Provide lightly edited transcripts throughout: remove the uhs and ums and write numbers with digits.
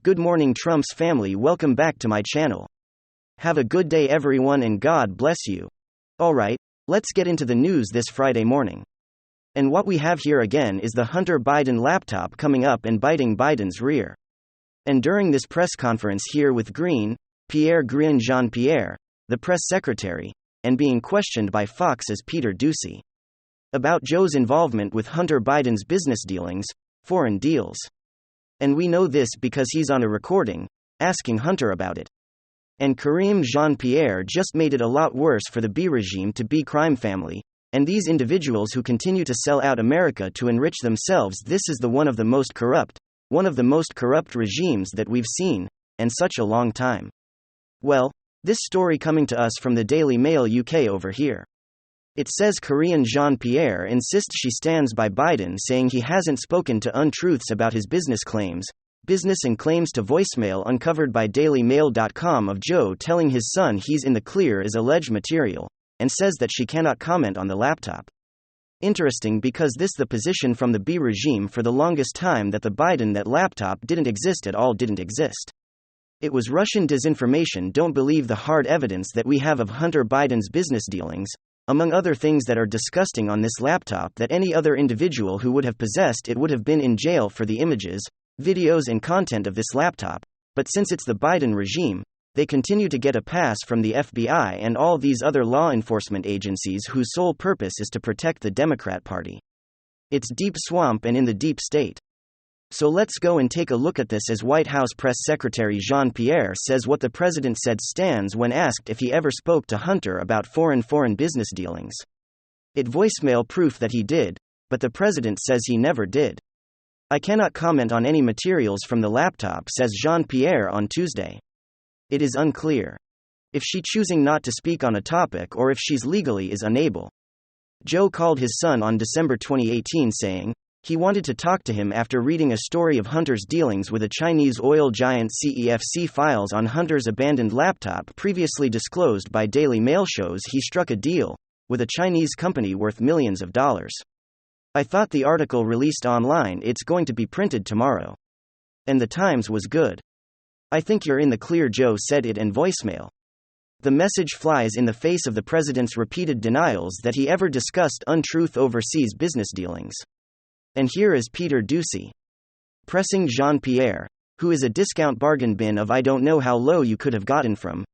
Good morning, Trump's family. Welcome back to my channel. Have a good day, everyone, and God bless you. Alright, let's get into the news this Friday morning. And what we have here again is the Hunter Biden laptop coming up and biting Biden's rear. And during this press conference here with Pierre Jean-Pierre, the press secretary, and being questioned by Fox's Peter Doocy about Joe's involvement with Hunter Biden's business dealings, foreign deals. And we know this because he's on a recording, asking Hunter about it. And Kareem Jean-Pierre just made it a lot worse for the B regime to be crime family, and these individuals who continue to sell out America to enrich themselves. This is one of the most corrupt regimes that we've seen, in such a long time. Well, this story coming to us from the Daily Mail UK over here. It says Kareem Jean-Pierre insists she stands by Biden, saying he hasn't spoken to untruths about his business and claims to voicemail uncovered by dailymail.com of Joe telling his son he's in the clear is alleged material, and says that she cannot comment on the laptop. Interesting, because this the position from the B regime for the longest time, that the Biden that laptop didn't exist at all. It was Russian disinformation. Don't believe the hard evidence that we have of Hunter Biden's business dealings, among other things that are disgusting on this laptop, that any other individual who would have possessed it would have been in jail for the images, videos and content of this laptop. But since it's the Biden regime, they continue to get a pass from the FBI and all these other law enforcement agencies whose sole purpose is to protect the Democrat Party. It's deep swamp and in the deep state. So let's go and take a look at this, as White House Press Secretary Jean-Pierre says what the president said stands when asked if he ever spoke to Hunter about foreign business dealings. It voicemail proof that he did, but the president says he never did. I cannot comment on any materials from the laptop, says Jean-Pierre on Tuesday. It is unclear if she choosing not to speak on a topic or if she's legally is unable. Joe called his son on December 2018 saying he wanted to talk to him after reading a story of Hunter's dealings with a Chinese oil giant. CEFC files on Hunter's abandoned laptop previously disclosed by Daily Mail shows he struck a deal with a Chinese company worth millions of dollars. I thought the article released online, it's going to be printed tomorrow. And the Times was good. I think you're in the clear, Joe said it in voicemail. The message flies in the face of the president's repeated denials that he ever discussed untruth overseas business dealings. And here is Peter Doocy pressing Jean-Pierre, who is a discount bargain bin of I don't know how low you could have gotten from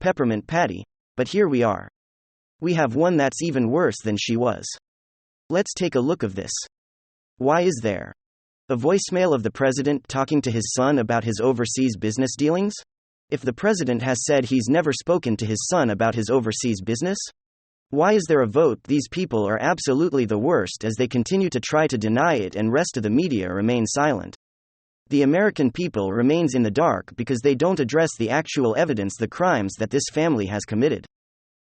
Peppermint Patty, but here we are. We have one that's even worse than she was. Let's take a look of this. Why is there a voicemail of the president talking to his son about his overseas business dealings? If the president has said he's never spoken to his son about his overseas business, why is there a vote? These people are absolutely the worst, as they continue to try to deny it and rest of the media remain silent. The American people remains in the dark because they don't address the actual evidence, the crimes that this family has committed.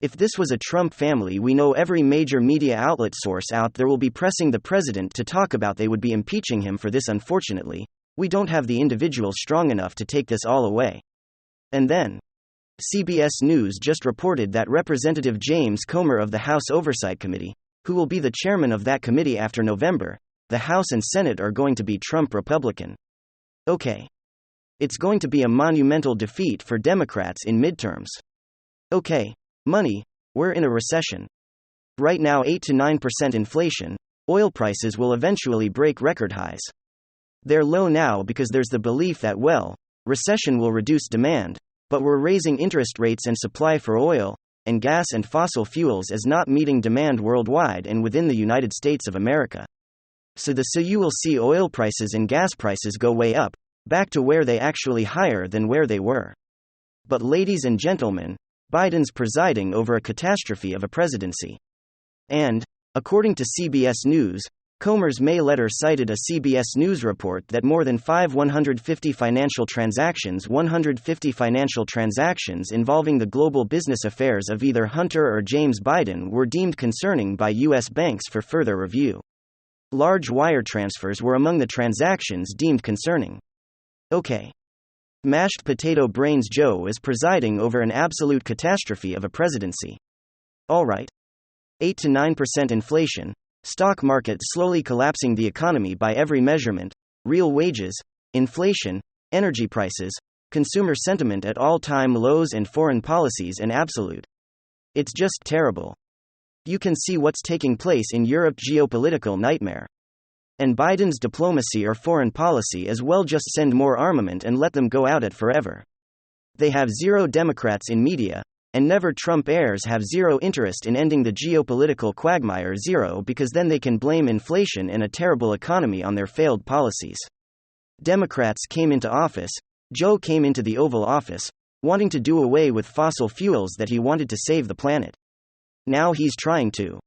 If this was a Trump family, we know every major media outlet source out there will be pressing the president to talk about, they would be impeaching him for this. Unfortunately, we don't have the individual strong enough to take this all away. And then CBS News just reported that Representative James Comer of the House Oversight Committee, who will be the chairman of that committee after November, the House and Senate are going to be Trump Republican. Okay. It's going to be a monumental defeat for Democrats in midterms. Okay. Money, we're in a recession. Right now 8 to 9% inflation, oil prices will eventually break record highs. They're low now because there's the belief that, well, recession will reduce demand, but we're raising interest rates and supply for oil and gas and fossil fuels as not meeting demand worldwide and within the United States of America. So you will see oil prices and gas prices go way up, back to where they actually higher than where they were. But ladies and gentlemen, Biden's presiding over a catastrophe of a presidency. And, according to CBS News, Comer's May letter cited a CBS News report that more than 150 financial transactions involving the global business affairs of either Hunter or James Biden were deemed concerning by U.S. banks for further review. Large wire transfers were among the transactions deemed concerning. Okay. Mashed potato brains, Joe is presiding over an absolute catastrophe of a presidency. Alright. 8 to 9% inflation, stock market slowly collapsing the economy by every measurement, real wages, inflation, energy prices, consumer sentiment at all-time lows, and foreign policies in absolute. It's just terrible. You can see what's taking place in Europe's geopolitical nightmare. And Biden's diplomacy or foreign policy as well, just send more armament and let them go at it forever. They have zero Democrats in media, and never Trump heirs have zero interest in ending the geopolitical quagmire, zero, because then they can blame inflation and a terrible economy on their failed policies. Democrats came into office, Joe came into the Oval Office, wanting to do away with fossil fuels that he wanted to save the planet. Now he's trying to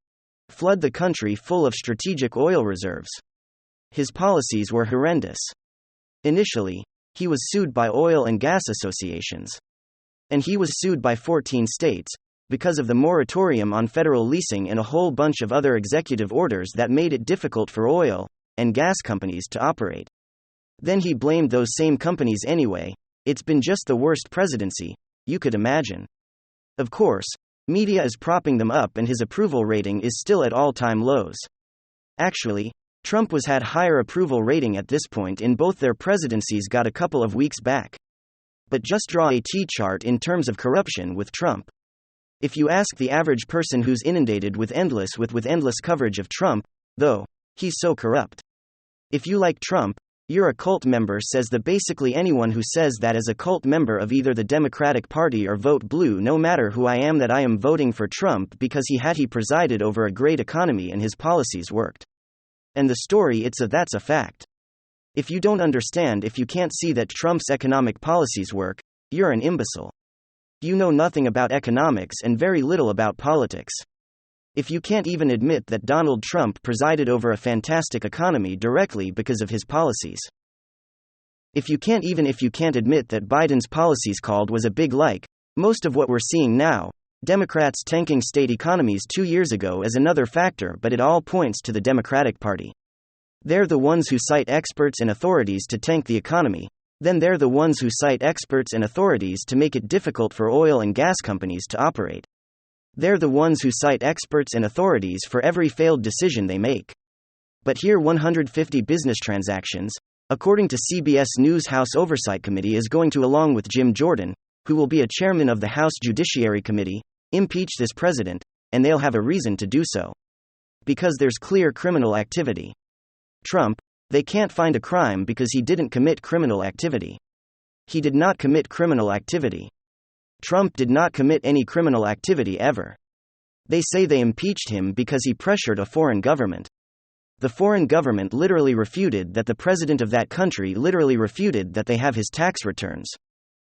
flood the country full of strategic oil reserves. His policies were horrendous. Initially, he was sued by oil and gas associations. And he was sued by 14 states, because of the moratorium on federal leasing and a whole bunch of other executive orders that made it difficult for oil and gas companies to operate. Then he blamed those same companies anyway. It's been just the worst presidency you could imagine. Of course, media is propping them up and his approval rating is still at all-time lows. Actually, Trump had higher approval rating at this point in both their presidencies got a couple of weeks back. But just draw a T-chart in terms of corruption with Trump. If you ask the average person who's inundated with endless coverage of Trump, though, he's so corrupt. If you like Trump, you're a cult member, says that basically anyone who says that is a cult member of either the Democratic Party or vote blue. No matter who I am, that I am voting for Trump because he presided over a great economy and his policies worked. And the story, that's a fact. If you don't understand, if you can't see that Trump's economic policies work, you're an imbecile. You know nothing about economics and very little about politics. If you can't even admit that Donald Trump presided over a fantastic economy directly because of his policies. If you can't admit that Biden's policies was a big most of what we're seeing now, Democrats tanking state economies 2 years ago, is another factor, but it all points to the Democratic Party. They're the ones who cite experts and authorities to tank the economy, then they're the ones who cite experts and authorities to make it difficult for oil and gas companies to operate. They're the ones who cite experts and authorities for every failed decision they make. But here 150 business transactions, according to CBS News. House Oversight Committee is going to, along with Jim Jordan, who will be a chairman of the House Judiciary Committee, impeach this president, and they'll have a reason to do so. Because there's clear criminal activity. Trump, they can't find a crime because he didn't commit criminal activity. He did not commit criminal activity. Trump did not commit any criminal activity ever. They say they impeached him because he pressured a foreign government. The foreign government literally refuted that the president of that country literally refuted that they have his tax returns.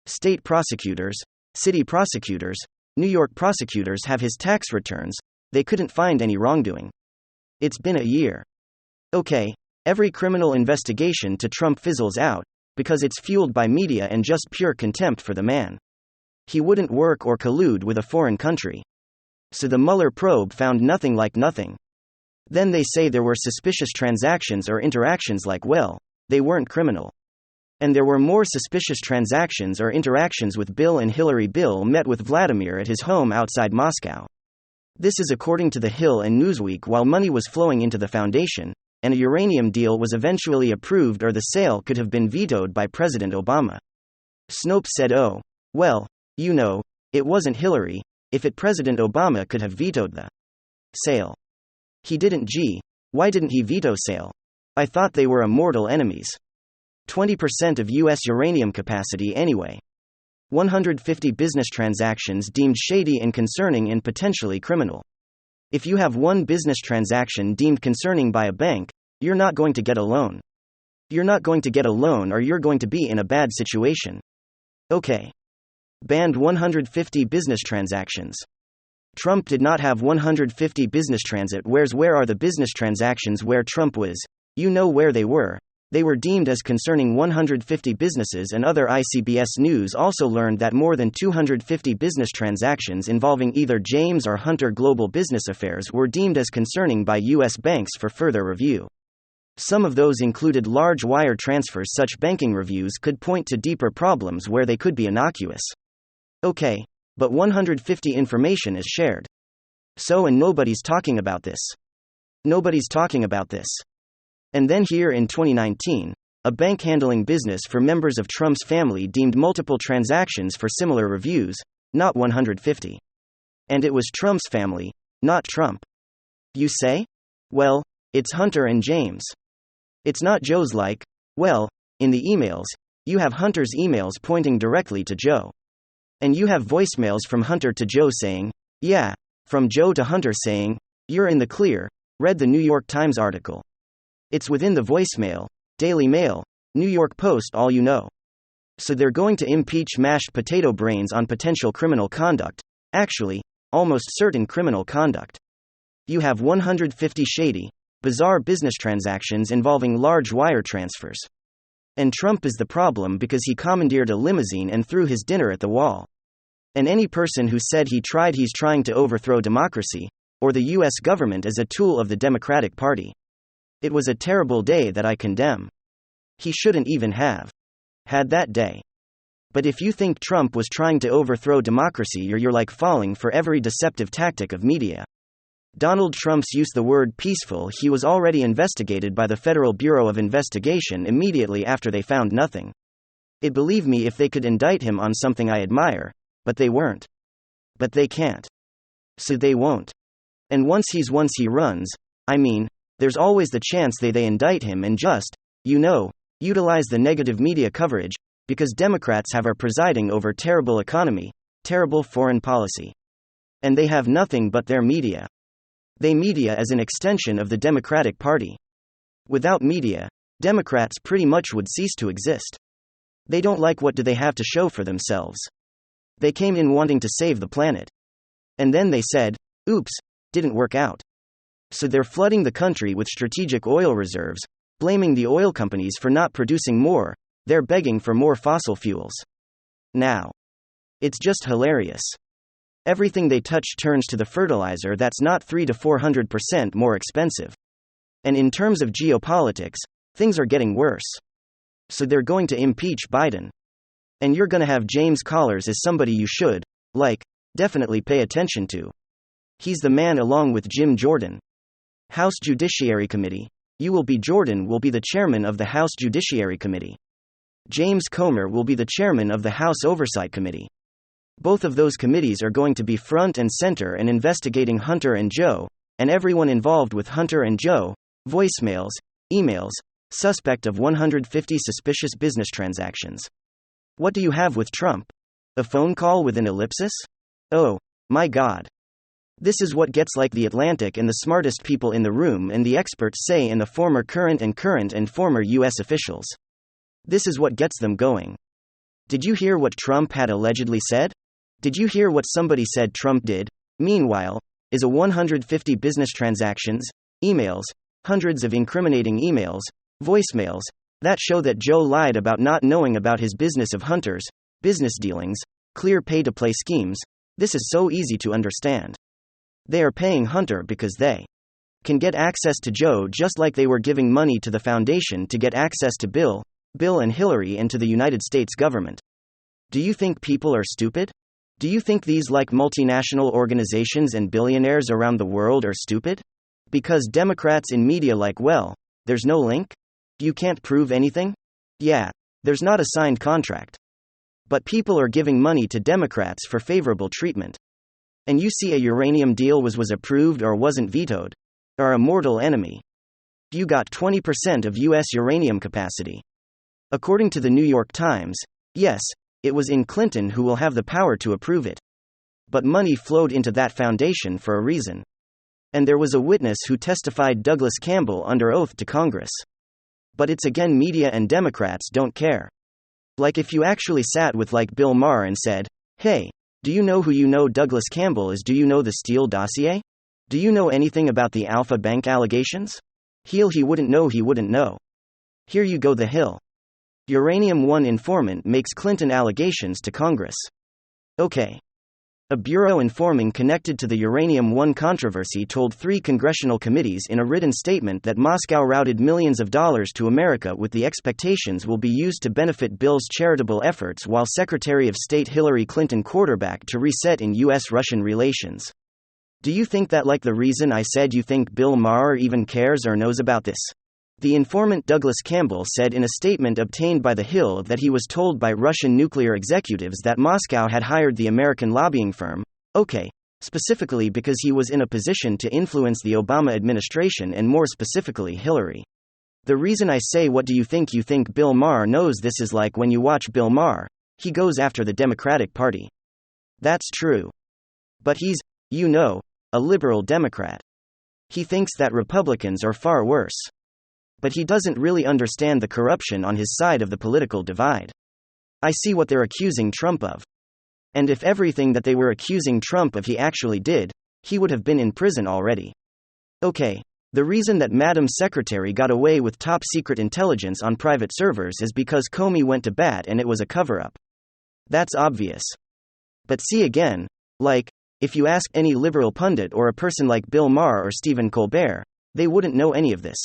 State prosecutors, city prosecutors, New York prosecutors have his tax returns. They couldn't find any wrongdoing. It's been a year. Okay, every criminal investigation to Trump fizzles out, because it's fueled by media and just pure contempt for the man. He wouldn't work or collude with a foreign country. So the Mueller probe found nothing like nothing. Then they say there were suspicious transactions or interactions, well, they weren't criminal. And there were more suspicious transactions or interactions with Bill and Hillary. Bill met with Vladimir at his home outside Moscow. This is according to The Hill and Newsweek. While money was flowing into the foundation, and a uranium deal was eventually approved, or the sale could have been vetoed by President Obama. Snopes said, oh, well, it wasn't Hillary. If President Obama could have vetoed the sale. He didn't. Why didn't he veto sale? I thought they were mortal enemies. 20% of U.S. uranium capacity anyway. 150 business transactions deemed shady and concerning and potentially criminal. If you have one business transaction deemed concerning by a bank, you're not going to get a loan. You're not going to get a loan, or you're going to be in a bad situation. Okay. Banned 150 business transactions. Trump did not have 150 business transit. Where are the business transactions where Trump was? You know where they were. They were deemed as concerning 150 businesses, and other ICBS News also learned that more than 250 business transactions involving either James or Hunter Global Business Affairs were deemed as concerning by U.S. banks for further review. Some of those included large wire transfers. Such banking reviews could point to deeper problems where they could be innocuous. Okay, but 150 information is shared. So, and nobody's talking about this. Nobody's talking about this. And then here in 2019, a bank handling business for members of Trump's family, deemed multiple transactions for similar reviews, not 150. And it was Trump's family, not Trump. You say? Well, it's Hunter and James. It's not Joe's like, well, in the emails, you have Hunter's emails pointing directly to Joe. And you have voicemails from Hunter to Joe saying, yeah, from Joe to Hunter saying, you're in the clear, read the New York Times article. It's within the voicemail, Daily Mail, New York Post, all you know. So they're going to impeach mashed potato brains on potential criminal conduct, actually, almost certain criminal conduct. You have 150 shady, bizarre business transactions involving large wire transfers. And Trump is the problem because he commandeered a limousine and threw his dinner at the wall. And any person who said he's trying to overthrow democracy, or the US government as a tool of the Democratic Party. It was a terrible day that I condemn. He shouldn't even have had that day. But if you think Trump was trying to overthrow democracy, you're like falling for every deceptive tactic of media. Donald Trump's use the word peaceful. He was already investigated by the Federal Bureau of Investigation immediately after they found nothing. It believe me if they could indict him on something I admire, but they weren't. But they can't. So they won't. And once he runs, there's always the chance they indict him and just, utilize the negative media coverage, because Democrats are presiding over terrible economy, terrible foreign policy. And they have nothing but their media. They media as an extension of the Democratic Party. Without media, Democrats pretty much would cease to exist. They don't like what do they have to show for themselves. They came in wanting to save the planet. And then they said, oops, didn't work out. So they're flooding the country with strategic oil reserves, blaming the oil companies for not producing more, they're begging for more fossil fuels. Now. It's just hilarious. Everything they touch turns to the fertilizer that's not 300 to 400% more expensive. And in terms of geopolitics, things are getting worse. So they're going to impeach Biden. And you're gonna have James Collars as somebody you should, definitely pay attention to. He's the man along with Jim Jordan. House Judiciary Committee. Jordan will be the chairman of the House Judiciary Committee. James Comer will be the chairman of the House Oversight Committee. Both of those committees are going to be front and center in investigating Hunter and Joe, and everyone involved with Hunter and Joe, voicemails, emails, suspect of 150 suspicious business transactions. What do you have with Trump? A phone call with an ellipsis? Oh, my God. This is what gets like The Atlantic and the smartest people in the room and the experts say in the former current and former US officials. This is what gets them going. Did you hear what Trump had allegedly said? Did you hear what somebody said Trump did? Meanwhile, is a 150 business transactions, emails, hundreds of incriminating emails, voicemails, that show that Joe lied about not knowing about his business of Hunter's, business dealings, clear pay-to-play schemes. This is so easy to understand. They are paying Hunter because they can get access to Joe just like they were giving money to the foundation to get access to Bill and Hillary and to the United States government. Do you think people are stupid? Do you think these multinational organizations and billionaires around the world are stupid? Because Democrats in media there's no link? You can't prove anything? Yeah, there's not a signed contract. But people are giving money to Democrats for favorable treatment. And you see a uranium deal was approved or wasn't vetoed. Are a mortal enemy. You got 20% of US uranium capacity. According to the New York Times, yes, it was in Clinton who will have the power to approve it. But money flowed into that foundation for a reason. And there was a witness who testified, Douglas Campbell, under oath to Congress. But it's again media and Democrats don't care. If you actually sat with Bill Maher and said, hey, do you know who Douglas Campbell is? Do you know the Steele dossier? Do you know anything about the Alpha Bank allegations? He wouldn't know. Here you go, the Hill. Uranium One informant makes Clinton allegations to Congress. Okay. A bureau informing connected to the Uranium One controversy told 3 congressional committees in a written statement that Moscow routed millions of dollars to America with the expectations will be used to benefit Bill's charitable efforts while Secretary of State Hillary Clinton quarterbacked to reset in US-Russian relations. Do you think that the reason I said you think Bill Maher even cares or knows about this? The informant Douglas Campbell said in a statement obtained by The Hill that he was told by Russian nuclear executives that Moscow had hired the American lobbying firm, OK, specifically because he was in a position to influence the Obama administration and more specifically Hillary. The reason I say what do you think Bill Maher knows this is like when you watch Bill Maher, he goes after the Democratic Party. That's true. But he's, a liberal Democrat. He thinks that Republicans are far worse. But he doesn't really understand the corruption on his side of the political divide. I see what they're accusing Trump of. And if everything that they were accusing Trump of he actually did, he would have been in prison already. Okay, the reason that Madam Secretary got away with top-secret intelligence on private servers is because Comey went to bat and it was a cover-up. That's obvious. But see again, if you ask any liberal pundit or a person like Bill Maher or Stephen Colbert, they wouldn't know any of this.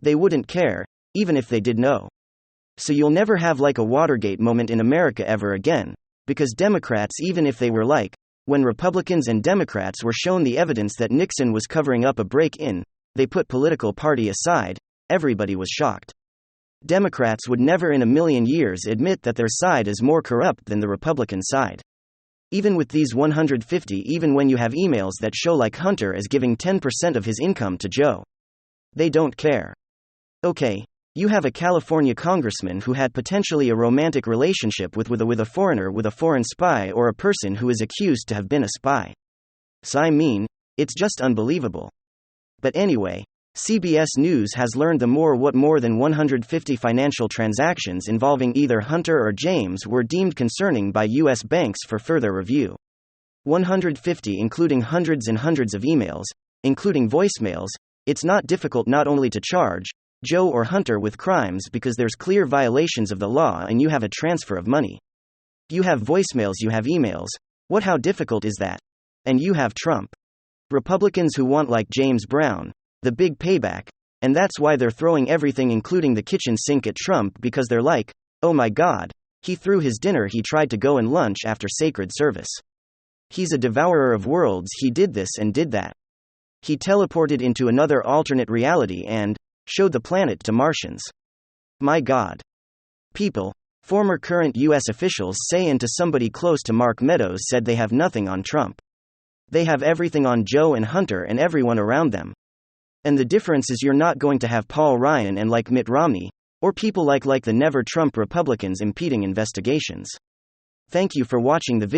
They wouldn't care, even if they did know. So you'll never have a Watergate moment in America ever again, because Democrats, even if they were when Republicans and Democrats were shown the evidence that Nixon was covering up a break-in, they put political party aside, everybody was shocked. Democrats would never in a million years admit that their side is more corrupt than the Republican side. Even with these 150, even when you have emails that show Hunter as giving 10% of his income to Joe. They don't care. Okay, you have a California congressman who had potentially a romantic relationship with a foreigner, with a foreign spy, or a person who is accused to have been a spy. So I mean, it's just unbelievable. But anyway, CBS News has learned what more than 150 financial transactions involving either Hunter or James were deemed concerning by U.S. banks for further review. 150 including hundreds and hundreds of emails, including voicemails. It's not difficult not only to charge Joe or Hunter with crimes because there's clear violations of the law and you have a transfer of money. You have voicemails, you have emails. How difficult is that? And you have Trump. Republicans who want James Brown, the big payback, and that's why they're throwing everything including the kitchen sink at Trump because they're oh my God, he threw his dinner, he tried to go and lunch after sacred service. He's a devourer of worlds, he did this and did that. He teleported into another alternate reality and showed the planet to Martians. My God. People, former current U.S. officials say, and to somebody close to Mark Meadows said they have nothing on Trump. They have everything on Joe and Hunter and everyone around them. And the difference is you're not going to have Paul Ryan and Mitt Romney, or people like the Never Trump Republicans impeding investigations. Thank you for watching the video.